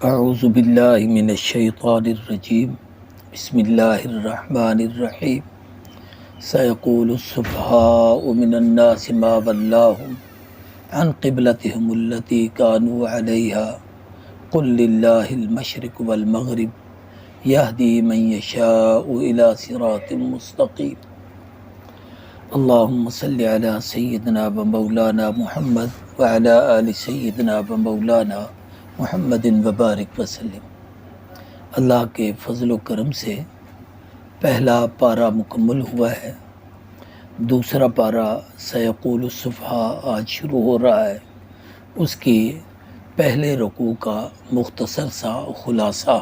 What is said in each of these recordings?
اعوذ باللہ من الشیطان الرجیم بسم اللہ الرحمن الرحیم سیقول السفہاء من الناس ما ولاہم عن قبلتہم التی کانوا علیہا قل للہ المشرق والمغرب یہدی من یشاء الی صراط مستقیم اللہم صلی علی سیدنا و مولانا محمد وعلی آل سیدنا و مولانا محمد وبارک وسلم۔ اللہ کے فضل و کرم سے پہلا پارہ مکمل ہوا ہے، دوسرا پارہ سیقول السفہاء آج شروع ہو رہا ہے۔ اس کی پہلے رکوع کا مختصر سا خلاصہ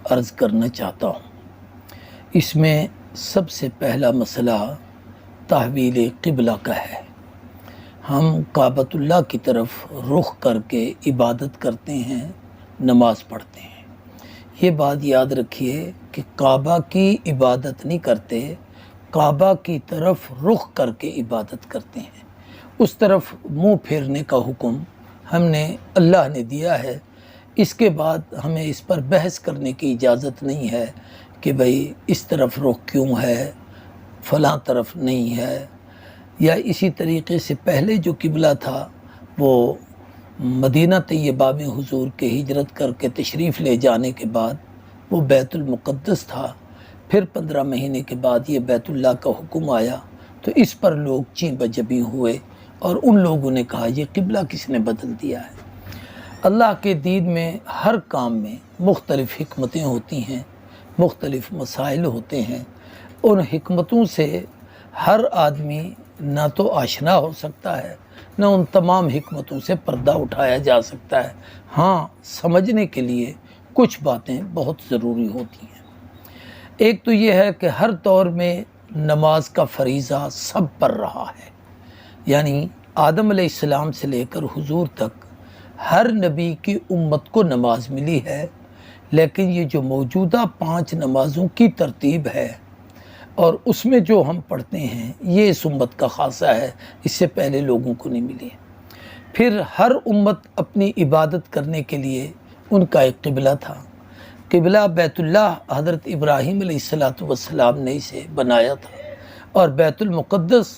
عرض کرنا چاہتا ہوں۔ اس میں سب سے پہلا مسئلہ تحویل قبلہ کا ہے۔ ہم کعبۃ اللہ کی طرف رخ کر کے عبادت کرتے ہیں، نماز پڑھتے ہیں۔ یہ بات یاد رکھیے کہ کعبہ کی عبادت نہیں کرتے، کعبہ کی طرف رخ کر کے عبادت کرتے ہیں۔ اس طرف منہ پھیرنے کا حکم ہم نے اللہ نے دیا ہے۔ اس کے بعد ہمیں اس پر بحث کرنے کی اجازت نہیں ہے کہ بھئی اس طرف رخ کیوں ہے، فلاں طرف نہیں ہے، یا اسی طریقے سے پہلے جو قبلہ تھا وہ مدینہ طیبہ میں حضور کے ہجرت کر کے تشریف لے جانے کے بعد وہ بیت المقدس تھا۔ پھر 15 مہینے کے بعد یہ بیت اللہ کا حکم آیا تو اس پر لوگ چیں بجبیں ہوئے اور ان لوگوں نے کہا یہ قبلہ کس نے بدل دیا ہے۔ اللہ کے دین میں ہر کام میں مختلف حکمتیں ہوتی ہیں، مختلف مسائل ہوتے ہیں۔ ان حکمتوں سے ہر آدمی نہ تو آشنا ہو سکتا ہے، نہ ان تمام حکمتوں سے پردہ اٹھایا جا سکتا ہے۔ ہاں، سمجھنے کے لیے کچھ باتیں بہت ضروری ہوتی ہیں۔ ایک تو یہ ہے کہ ہر دور میں نماز کا فریضہ سب پر رہا ہے، یعنی آدم علیہ السلام سے لے کر حضور تک ہر نبی کی امت کو نماز ملی ہے، لیکن یہ جو موجودہ 5 نمازوں کی ترتیب ہے اور اس میں جو ہم پڑھتے ہیں یہ اس امت کا خاصہ ہے، اس سے پہلے لوگوں کو نہیں ملی۔ پھر ہر امت اپنی عبادت کرنے کے لیے ان کا ایک قبلہ تھا۔ قبلہ بیت اللہ حضرت ابراہیم علیہ السلام نے اسے بنایا تھا، اور بیت المقدس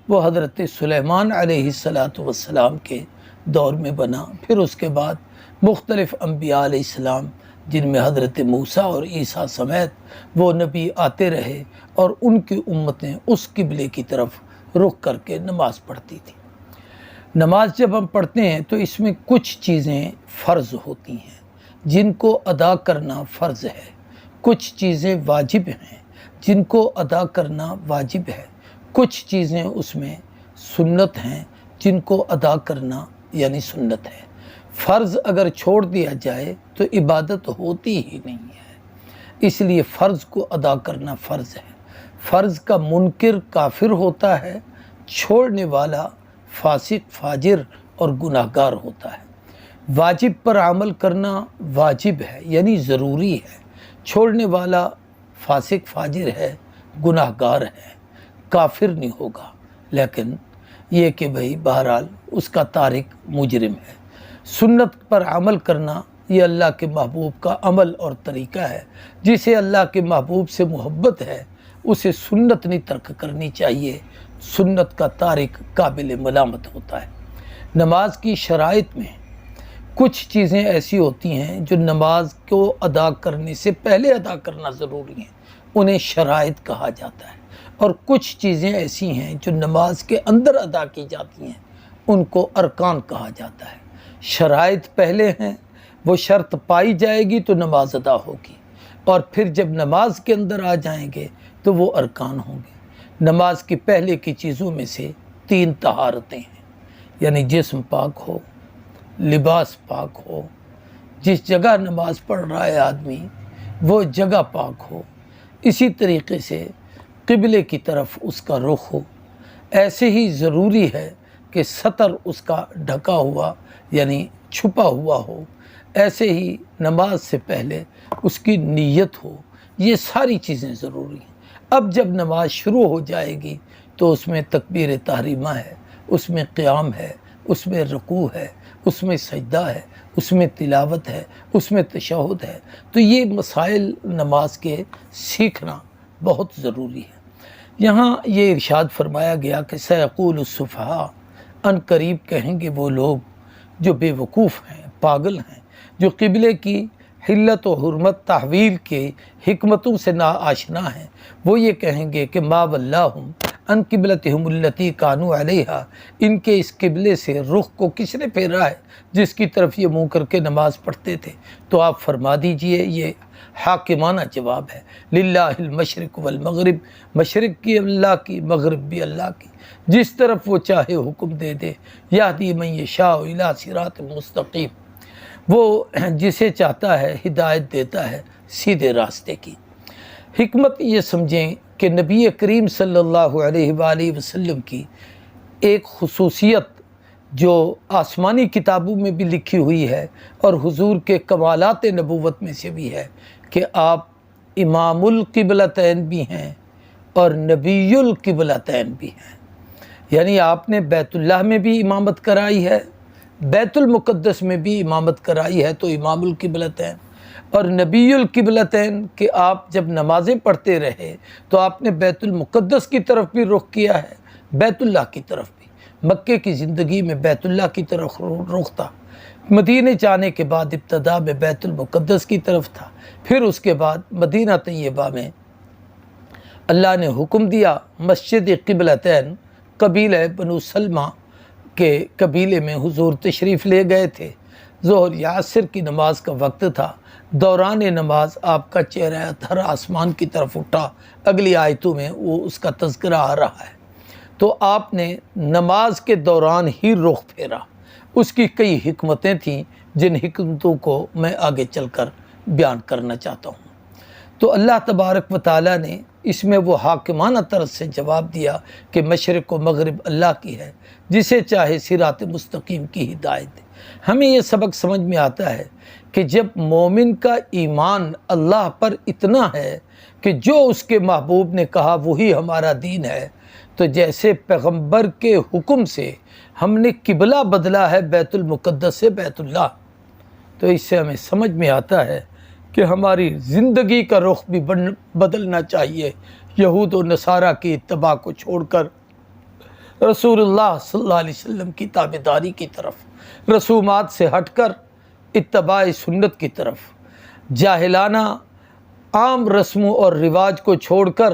وہ حضرت سلیمان علیہ السلام کے دور میں بنا۔ پھر اس کے بعد مختلف انبیاء علیہ السلام، جن میں حضرت موسیٰ اور عیسیٰ سمیت وہ نبی آتے رہے، اور ان کی امتیں اس قبلے کی طرف رخ کر کے نماز پڑھتی تھیں۔ نماز جب ہم پڑھتے ہیں تو اس میں کچھ چیزیں فرض ہوتی ہیں جن کو ادا کرنا فرض ہے، کچھ چیزیں واجب ہیں جن کو ادا کرنا واجب ہے، کچھ چیزیں اس میں سنت ہیں جن کو ادا کرنا یعنی سنت ہے۔ فرض اگر چھوڑ دیا جائے تو عبادت ہوتی ہی نہیں ہے، اس لیے فرض کو ادا کرنا فرض ہے۔ فرض کا منکر کافر ہوتا ہے، چھوڑنے والا فاسق فاجر اور گناہگار ہوتا ہے۔ واجب پر عمل کرنا واجب ہے یعنی ضروری ہے، چھوڑنے والا فاسق فاجر ہے، گناہگار ہے، کافر نہیں ہوگا، لیکن یہ کہ بھئی بہرحال اس کا تارک مجرم ہے۔ سنت پر عمل کرنا یہ اللہ کے محبوب کا عمل اور طریقہ ہے۔ جسے اللہ کے محبوب سے محبت ہے اسے سنت نہیں ترک کرنی چاہیے، سنت کا تارک قابل ملامت ہوتا ہے۔ نماز کی شرائط میں کچھ چیزیں ایسی ہوتی ہیں جو نماز کو ادا کرنے سے پہلے ادا کرنا ضروری ہیں، انہیں شرائط کہا جاتا ہے، اور کچھ چیزیں ایسی ہیں جو نماز کے اندر ادا کی جاتی ہیں، ان کو ارکان کہا جاتا ہے۔ شرائط پہلے ہیں، وہ شرط پائی جائے گی تو نماز ادا ہوگی، اور پھر جب نماز کے اندر آ جائیں گے تو وہ ارکان ہوں گے۔ نماز کی پہلے کی چیزوں میں سے 3 طہارتیں ہیں، یعنی جسم پاک ہو، لباس پاک ہو، جس جگہ نماز پڑھ رہا ہے آدمی وہ جگہ پاک ہو، اسی طریقے سے قبلے کی طرف اس کا رخ ہو۔ ایسے ہی ضروری ہے کہ سطر اس کا ڈھکا ہوا یعنی چھپا ہوا ہو، ایسے ہی نماز سے پہلے اس کی نیت ہو۔ یہ ساری چیزیں ضروری ہیں۔ اب جب نماز شروع ہو جائے گی تو اس میں تکبیر تحریمہ ہے، اس میں قیام ہے، اس میں رکوع ہے، اس میں سجدہ ہے، اس میں تلاوت ہے، اس میں تشہد ہے۔ تو یہ مسائل نماز کے سیکھنا بہت ضروری ہے۔ یہاں یہ ارشاد فرمایا گیا کہ سیقول السفہاء، ان قریب کہیں گے وہ لوگ جو بے وقوف ہیں، پاگل ہیں، جو قبلے کی حلت و حرمت تحویل کے حکمتوں سے نا آشنا ہیں، وہ یہ کہیں گے کہ ما ولاہم ان قبلتہم التی کانوا علیہا، ان کے اس قبلے سے رخ کو کس نے پھیرا ہے جس کی طرف یہ منہ کر کے نماز پڑھتے تھے؟ تو آپ فرما دیجئے یہ حاکمانہ جواب ہے، للہ المشرق والمغرب، مشرق کی اللہ کی، مغرب بھی اللہ کی، جس طرف وہ چاہے حکم دے دے، یہدی من یشاء الی صراط مستقیم، وہ جسے چاہتا ہے ہدایت دیتا ہے سیدھے راستے کی۔ حکمت یہ سمجھیں کہ نبی کریم صلی اللہ علیہ وآلہ وسلم کی ایک خصوصیت جو آسمانی کتابوں میں بھی لکھی ہوئی ہے اور حضور کے کمالات نبوت میں سے بھی ہے کہ آپ امام القبلتین بھی ہیں اور نبی القبلتین بھی ہیں، یعنی آپ نے بیت اللہ میں بھی امامت کرائی ہے، بیت المقدس میں بھی امامت کرائی ہے، تو امام القبلتین، اور نبی القبلتین کہ آپ جب نمازیں پڑھتے رہے تو آپ نے بیت المقدس کی طرف بھی رخ کیا ہے، بیت اللہ کی طرف بھی۔ مکے کی زندگی میں بیت اللہ کی طرف رخ تھا، مدینے جانے کے بعد ابتدا میں بیت المقدس کی طرف تھا، پھر اس کے بعد مدینہ طیبہ میں اللہ نے حکم دیا مسجد قبلتین، قبیلہ بنو سلمہ کے قبیلے میں حضور تشریف لے گئے تھے، ظہر یا عصر کی نماز کا وقت تھا، دوران نماز آپ کا چہرہ اطہر آسمان کی طرف اٹھا، اگلی آیتوں میں وہ اس کا تذکرہ آ رہا ہے۔ تو آپ نے نماز کے دوران ہی رخ پھیرا، اس کی کئی حکمتیں تھیں جن حکمتوں کو میں آگے چل کر بیان کرنا چاہتا ہوں۔ تو اللہ تبارک و تعالیٰ نے اس میں وہ حاکمانہ طرز سے جواب دیا کہ مشرق و مغرب اللہ کی ہے، جسے چاہے صراط مستقیم کی ہدایت دے۔ ہمیں یہ سبق سمجھ میں آتا ہے کہ جب مومن کا ایمان اللہ پر اتنا ہے کہ جو اس کے محبوب نے کہا وہی ہمارا دین ہے، تو جیسے پیغمبر کے حکم سے ہم نے قبلہ بدلا ہے بیت المقدس سے بیت اللہ، تو اس سے ہمیں سمجھ میں آتا ہے کہ ہماری زندگی کا رخ بھی بدلنا چاہیے، یہود و نصارہ کی اتباع کو چھوڑ کر رسول اللہ صلی اللہ علیہ وسلم کی تابعداری کی طرف، رسومات سے ہٹ کر اتباع سنت کی طرف، جاہلانہ عام رسموں اور رواج کو چھوڑ کر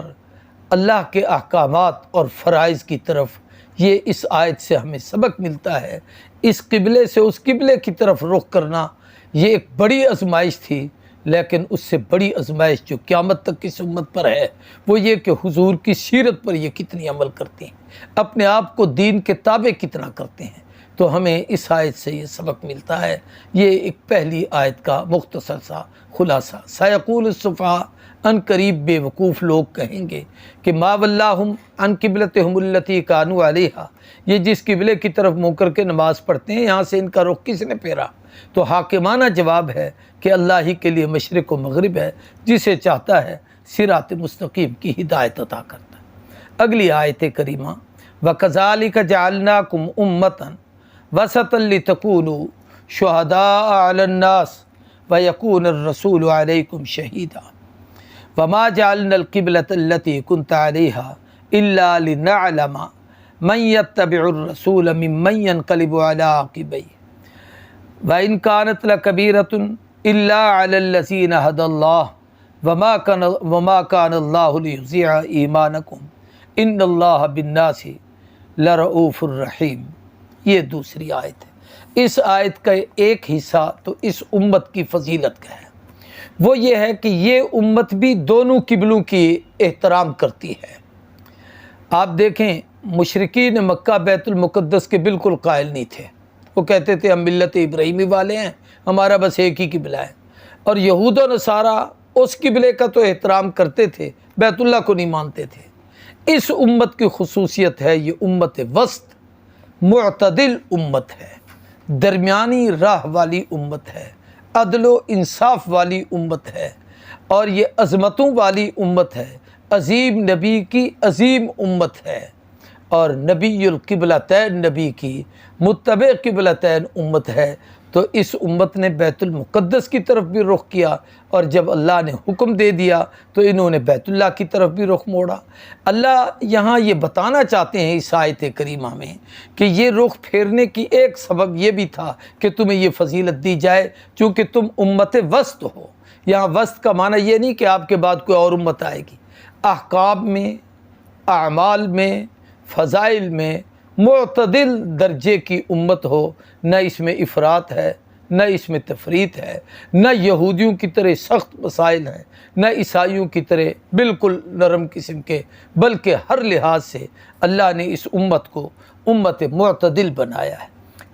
اللہ کے احکامات اور فرائض کی طرف۔ یہ اس آیت سے ہمیں سبق ملتا ہے۔ اس قبلے سے اس قبلے کی طرف رخ کرنا یہ ایک بڑی آزمائش تھی، لیکن اس سے بڑی آزمائش جو قیامت تک اس امت پر ہے وہ یہ کہ حضور کی سیرت پر یہ کتنی عمل کرتے ہیں، اپنے آپ کو دین کے تابع کتنا کرتے ہیں۔ تو ہمیں اس آیت سے یہ سبق ملتا ہے۔ یہ ایک پہلی آیت کا مختصر سا خلاصہ۔ سیقول السفہاء، ان قریب بے وقوف لوگ کہیں گے کہ ما ولاہم ان قبلتہم التی کانوا علیہا، یہ جس قبلے کی طرف منہ کر کے نماز پڑھتے ہیں یہاں سے ان کا رخ کس نے پھیرا؟ تو حاکمانہ جواب ہے کہ اللہ ہی کے لیے مشرق و مغرب ہے، جسے چاہتا ہے صراط مستقیم کی ہدایت عطا کرتا ہے۔ اگلی آیت کریمہ، وَكَذَلِكَ جَعَلْنَاكُمْ أُمَّةً وَسَطًا لِتَكُونُوا شُهَدَاءَ عَلَى النَّاسِ وَيَكُونَ الرَّسُولُ عَلَيْكُمْ شَهِيدًا وَمَا جَعَلْنَا الْقِبْلَةَ الَّتِي كُنْتَ عَلَيْهَا إِلَّا لِنَعْلَمَ مَن يَتَّبِعُ الرَّسُولَ مِمَّن يَنقَلِبُ عَلَىٰ عَقِبَيْهِ وَإِن كَانَتْ لَكَبِيرَةٌ إِلَّا عَلَى الَّذِينَ هَدَى اللَّهُ وَمَا كَانَ اللَّهُ لِيُضِيعَ إِيمَانَكُمْ إِنَّ اللَّهَ بِالنَّاسِ لَرَءُوفٌ رَحِيمٌ۔ یہ دوسری آیت ہے۔ اس آیت کا ایک حصہ تو اس امت کی فضیلت کا ہے، وہ یہ ہے کہ یہ امت بھی دونوں قبلوں کی احترام کرتی ہے۔ آپ دیکھیں مشرکین مکہ بیت المقدس کے بالکل قائل نہیں تھے، وہ کہتے تھے ہم ملت ابراہیمی والے ہیں، ہمارا بس ایک ہی قبلہ ہے، اور یہود و نصارہ اس قبلے کا تو احترام کرتے تھے، بیت اللہ کو نہیں مانتے تھے۔ اس امت کی خصوصیت ہے یہ امت وسط، معتدل امت ہے، درمیانی راہ والی امت ہے، عدل و انصاف والی امت ہے، اور یہ عظمتوں والی امت ہے، عظیم نبی کی عظیم امت ہے۔ اور نبی القبلتین نبی کی متبع قبلتین امت ہے، تو اس امت نے بیت المقدس کی طرف بھی رخ کیا، اور جب اللہ نے حکم دے دیا تو انہوں نے بیت اللہ کی طرف بھی رخ موڑا۔ اللہ یہاں یہ بتانا چاہتے ہیں اس آیت کریمہ میں کہ یہ رخ پھیرنے کی ایک سبب یہ بھی تھا کہ تمہیں یہ فضیلت دی جائے چونکہ تم امت وسط ہو۔ یہاں وسط کا معنی یہ نہیں کہ آپ کے بعد کوئی اور امت آئے گی، احکام میں، اعمال میں، فضائل میں معتدل درجے کی امت ہو، نہ اس میں افراط ہے، نہ اس میں تفریط ہے، نہ یہودیوں کی طرح سخت مسائل ہیں، نہ عیسائیوں کی طرح بالکل نرم قسم کے، بلکہ ہر لحاظ سے اللہ نے اس امت کو امت معتدل بنایا ہے۔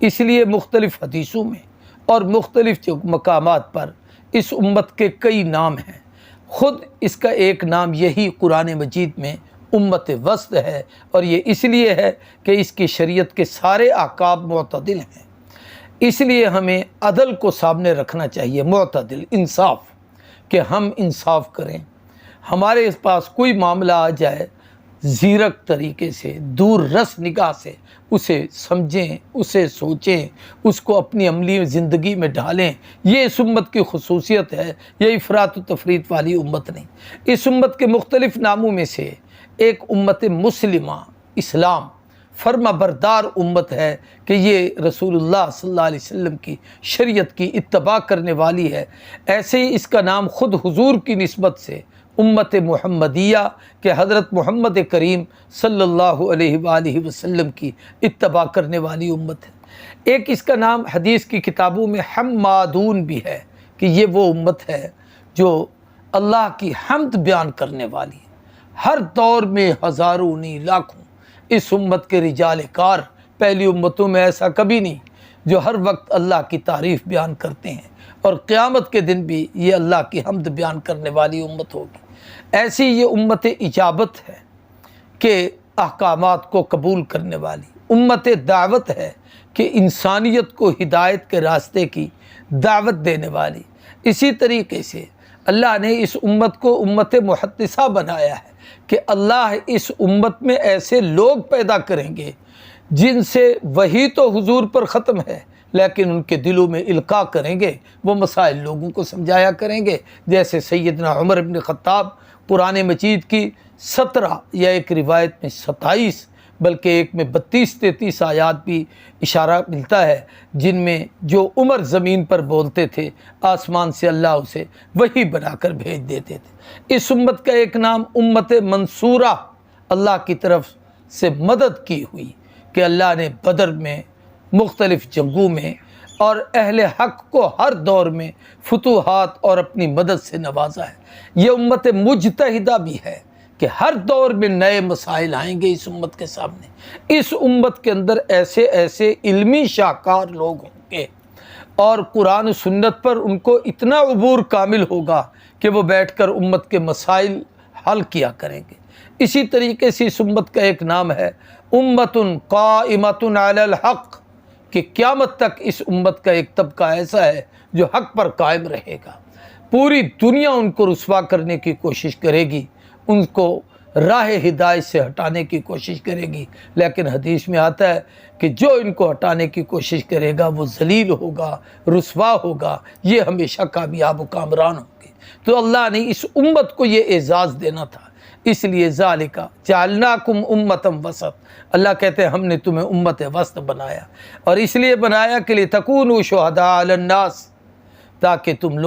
اس لیے مختلف حدیثوں میں اور مختلف مقامات پر اس امت کے کئی نام ہیں۔ خود اس کا ایک نام یہی قرآن مجید میں امت وسط ہے، اور یہ اس لیے ہے کہ اس کی شریعت کے سارے احکام معتدل ہیں۔ اس لیے ہمیں عدل کو سامنے رکھنا چاہیے، معتدل، انصاف، کہ ہم انصاف کریں۔ ہمارے پاس کوئی معاملہ آ جائے، زیرک طریقے سے، دور رس نگاہ سے اسے سمجھیں، اسے سوچیں، اس کو اپنی عملی زندگی میں ڈھالیں۔ یہ اس امت کی خصوصیت ہے، یہ افراط و تفریط والی امت نہیں۔ اس امت کے مختلف ناموں میں سے ایک امت مسلمہ، اسلام، فرما بردار امت ہے کہ یہ رسول اللہ صلی اللہ علیہ وسلم کی شریعت کی اتباع کرنے والی ہے۔ ایسے ہی اس کا نام خود حضور کی نسبت سے امت محمدیہ کہ حضرت محمد کریم صلی اللہ علیہ وآلہ وسلم کی اتباع کرنے والی امت ہے۔ ایک اس کا نام حدیث کی کتابوں میں حمادون بھی ہے کہ یہ وہ امت ہے جو اللہ کی حمد بیان کرنے والی ہے۔ ہر دور میں ہزاروں نہیں لاکھوں اس امت کے رجال کار، پہلی امتوں میں ایسا کبھی نہیں، جو ہر وقت اللہ کی تعریف بیان کرتے ہیں، اور قیامت کے دن بھی یہ اللہ کی حمد بیان کرنے والی امت ہوگی۔ ایسی یہ امت اجابت ہے کہ احکامات کو قبول کرنے والی امت دعوت ہے کہ انسانیت کو ہدایت کے راستے کی دعوت دینے والی۔ اسی طریقے سے اللہ نے اس امت کو امت محدثہ بنایا ہے کہ اللہ اس امت میں ایسے لوگ پیدا کریں گے جن سے وہی تو حضور پر ختم ہے، لیکن ان کے دلوں میں القاء کریں گے، وہ مسائل لوگوں کو سمجھایا کریں گے، جیسے سیدنا عمر بن خطاب۔ قرآن مجید کی 17 یا ایک روایت میں 27 بلکہ ایک میں 32-33 آیات بھی اشارہ ملتا ہے، جن میں جو عمر زمین پر بولتے تھے، آسمان سے اللہ اسے وہی بنا کر بھیج دیتے تھے۔ اس امت کا ایک نام امت منصورہ، اللہ کی طرف سے مدد کی ہوئی کہ اللہ نے بدر میں، مختلف جنگوں میں، اور اہل حق کو ہر دور میں فتوحات اور اپنی مدد سے نوازا ہے۔ یہ امت مجتہدہ بھی ہے کہ ہر دور میں نئے مسائل آئیں گے اس امت کے سامنے۔ اس امت کے اندر ایسے ایسے علمی شاہکار لوگ ہوں گے، اور قرآن و سنت پر ان کو اتنا عبور کامل ہوگا کہ وہ بیٹھ کر امت کے مسائل حل کیا کریں گے۔ اسی طریقے سے اس امت کا ایک نام ہے امت قائمۃ علی الحق، کہ قیامت تک اس امت کا ایک طبقہ ایسا ہے جو حق پر قائم رہے گا۔ پوری دنیا ان کو رسوا کرنے کی کوشش کرے گی، ان کو راہ ہدایت سے ہٹانے کی کوشش کرے گی، لیکن حدیث میں آتا ہے کہ جو ان کو ہٹانے کی کوشش کرے گا وہ ذلیل ہوگا، رسوا ہوگا، یہ ہمیشہ کامیاب و کامران ہوں گے۔ تو اللہ نے اس امت کو یہ اعزاز دینا تھا، اس لیے ذالک جعلناکم امۃ وسط، اللہ کہتے ہیں ہم نے تمہیں امت وسط بنایا، اور اس لیے بنایا کہ لتکونوا شہداء علی الناس، تاکہ تم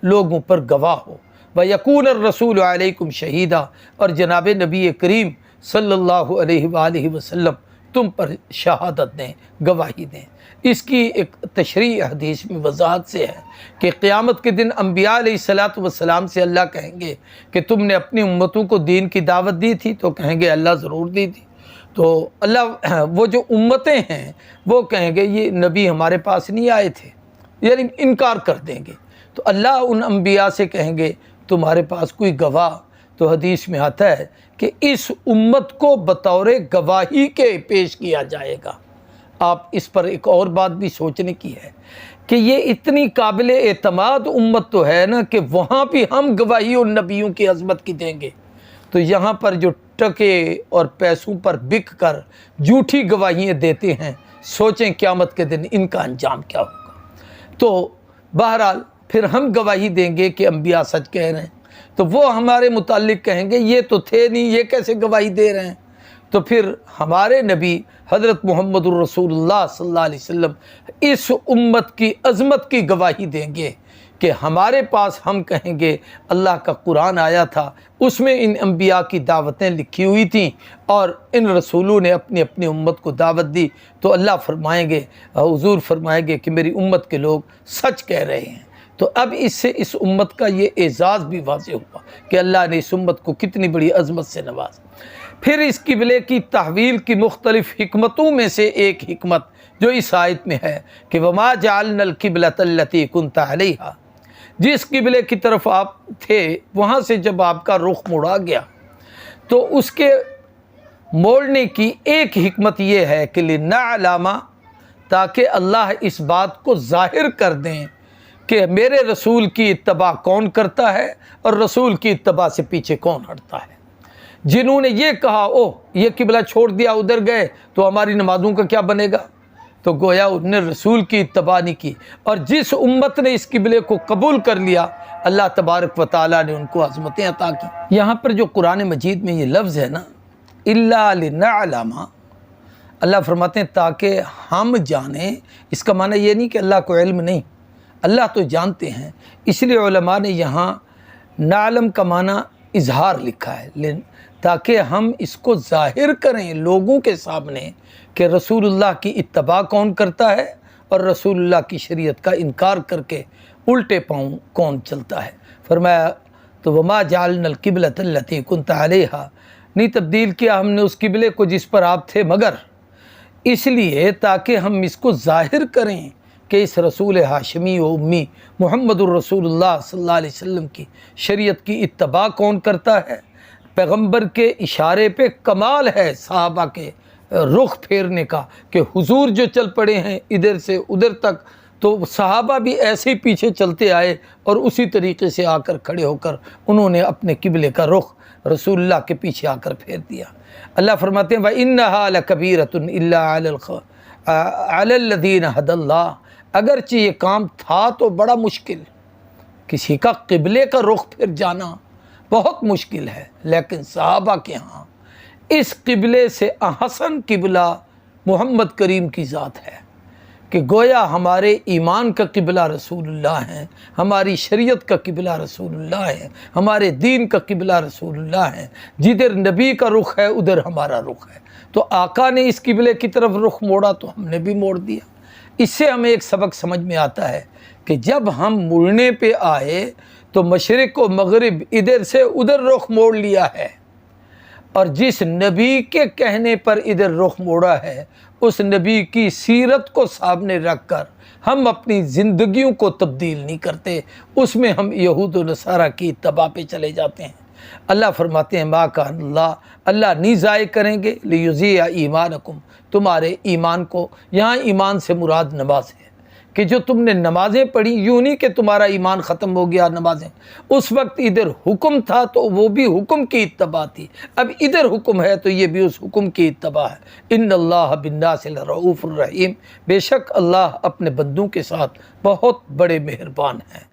لوگوں پر گواہ ہو، وَيَكُونَ الرَّسُولُ عَلَيْكُمْ شَهِيدًا، اور جناب نبی کریم صلی اللہ علیہ وآلہ وسلم تم پر شہادت دیں، گواہی دیں۔ اس کی ایک تشریح حدیث میں وضاحت سے ہے کہ قیامت کے دن انبیاء علیہ السلام سے اللہ کہیں گے کہ تم نے اپنی امتوں کو دین کی دعوت دی تھی، تو کہیں گے اللہ ضرور دی تھی۔ تو اللہ وہ جو امتیں ہیں وہ کہیں گے یہ نبی ہمارے پاس نہیں آئے تھے، یعنی انکار کر دیں گے۔ تو اللہ ان انبیاء سے کہیں گے تمہارے پاس کوئی گواہ؟ تو حدیث میں آتا ہے کہ اس امت کو بطور گواہی کے پیش کیا جائے گا۔ آپ اس پر ایک اور بات بھی سوچنے کی ہے کہ یہ اتنی قابل اعتماد امت تو ہے نا کہ وہاں بھی ہم گواہی ان نبیوں کی عظمت کی دیں گے، تو یہاں پر جو ٹکے اور پیسوں پر بک کر جھوٹی گواہیاں دیتے ہیں، سوچیں قیامت کے دن ان کا انجام کیا ہوگا۔ تو بہرحال پھر ہم گواہی دیں گے کہ انبیاء سچ کہہ رہے ہیں، تو وہ ہمارے متعلق کہیں گے یہ تو تھے نہیں، یہ کیسے گواہی دے رہے ہیں۔ تو پھر ہمارے نبی حضرت محمد الرسول اللہ صلی اللہ علیہ وسلم اس امت کی عظمت کی گواہی دیں گے کہ ہمارے پاس، ہم کہیں گے اللہ کا قرآن آیا تھا، اس میں ان انبیاء کی دعوتیں لکھی ہوئی تھیں اور ان رسولوں نے اپنی اپنی امت کو دعوت دی، تو اللہ فرمائیں گے، حضور فرمائیں گے کہ میری امت کے لوگ سچ کہہ رہے ہیں۔ تو اب اس سے اس امت کا یہ اعزاز بھی واضح ہوا کہ اللہ نے اس امت کو کتنی بڑی عظمت سے نوازا۔ پھر اس قبلے کی تحویل کی مختلف حکمتوں میں سے ایک حکمت جو اس آیت میں ہے کہ وَمَا جَعَلْنَا الْقِبْلَةَ الَّتِي كُنْتَ عَلَيْهَا، جس قبلے کی طرف آپ تھے وہاں سے جب آپ کا رخ موڑا گیا تو اس کے موڑنے کی ایک حکمت یہ ہے کہ لِنَعْلَمَ، تاکہ اللہ اس بات کو ظاہر کر دیں کہ میرے رسول کی اتباع کون کرتا ہے اور رسول کی اتباع سے پیچھے کون ہٹتا ہے۔ جنہوں نے یہ کہا یہ قبلہ چھوڑ دیا ادھر گئے تو ہماری نمازوں کا کیا بنے گا، تو گویا انہوں نے رسول کی اتباع نہیں کی، اور جس امت نے اس قبلے کو قبول کر لیا اللہ تبارک و تعالیٰ نے ان کو عظمتیں عطا کی۔ یہاں پر جو قرآن مجید میں یہ لفظ ہے نا اِلَّا لِنَعْلَمَ، اللہ فرماتے ہیں تاکہ ہم جانیں، اس کا معنی یہ نہیں کہ اللہ کو علم نہیں، اللہ تو جانتے ہیں، اس لیے علماء نے یہاں نعلم کا معنی اظہار لکھا ہے، تاکہ ہم اس کو ظاہر کریں لوگوں کے سامنے کہ رسول اللہ کی اتباع کون کرتا ہے اور رسول اللہ کی شریعت کا انکار کر کے الٹے پاؤں کون چلتا ہے۔ فرمایا تو وَمَا جَعَلْنَا الْقِبْلَةَ الَّتِي كُنْتَ عَلَيْهَا، نہیں تبدیل کیا ہم نے اس قبلے کو جس پر آپ تھے، مگر اس لیے تاکہ ہم اس کو ظاہر کریں کہ اس رسول ہاشمی و امی محمد الرسول اللہ صلی اللہ علیہ وسلم کی شریعت کی اتباع کون کرتا ہے۔ پیغمبر کے اشارے پہ کمال ہے صحابہ کے رخ پھیرنے کا کہ حضور جو چل پڑے ہیں ادھر سے ادھر تک، تو صحابہ بھی ایسے ہی پیچھے چلتے آئے اور اسی طریقے سے آ کر کھڑے ہو کر انہوں نے اپنے قبلے کا رخ رسول اللہ کے پیچھے آ کر پھیر دیا۔ اللہ فرماتے ہیں وَإِنَّهَا لَكَبِيرَةٌ إِلَّا عَلَى الَّذِينَ هَدَى اللَّهُ، اگرچہ یہ کام تھا تو بڑا مشکل، کسی کا قبلے کا رخ پھر جانا بہت مشکل ہے، لیکن صحابہ کے ہاں اس قبلے سے احسن قبلہ محمد کریم کی ذات ہے کہ گویا ہمارے ایمان کا قبلہ رسول اللہ ہے، ہماری شریعت کا قبلہ رسول اللہ ہے، ہمارے دین کا قبلہ رسول اللہ ہے، جدھر نبی کا رخ ہے ادھر ہمارا رخ ہے۔ تو آقا نے اس قبلے کی طرف رخ موڑا تو ہم نے بھی موڑ دیا۔ اس سے ہمیں ایک سبق سمجھ میں آتا ہے کہ جب ہم مڑنے پہ آئے تو مشرق و مغرب ادھر سے ادھر رخ موڑ لیا ہے، اور جس نبی کے کہنے پر ادھر رخ موڑا ہے اس نبی کی سیرت کو سامنے رکھ کر ہم اپنی زندگیوں کو تبدیل نہیں کرتے، اس میں ہم یہود و نصارہ کی اتباع پہ چلے جاتے ہیں۔ اللہ فرماتے ہیں ما کان اللہ، اللہ نہیں ضائع کریں گے لیضیع ایمانکم، تمہارے ایمان کو، یہاں ایمان سے مراد نماز ہے کہ جو تم نے نمازیں پڑھی، یوں نہیں کہ تمہارا ایمان ختم ہو گیا نمازیں، اس وقت ادھر حکم تھا تو وہ بھی حکم کی اتباع تھی، اب ادھر حکم ہے تو یہ بھی اس حکم کی اتباع ہے۔ ان اللہ بالناس لرؤوف الرحیم، بے شک اللہ اپنے بندوں کے ساتھ بہت بڑے مہربان ہیں۔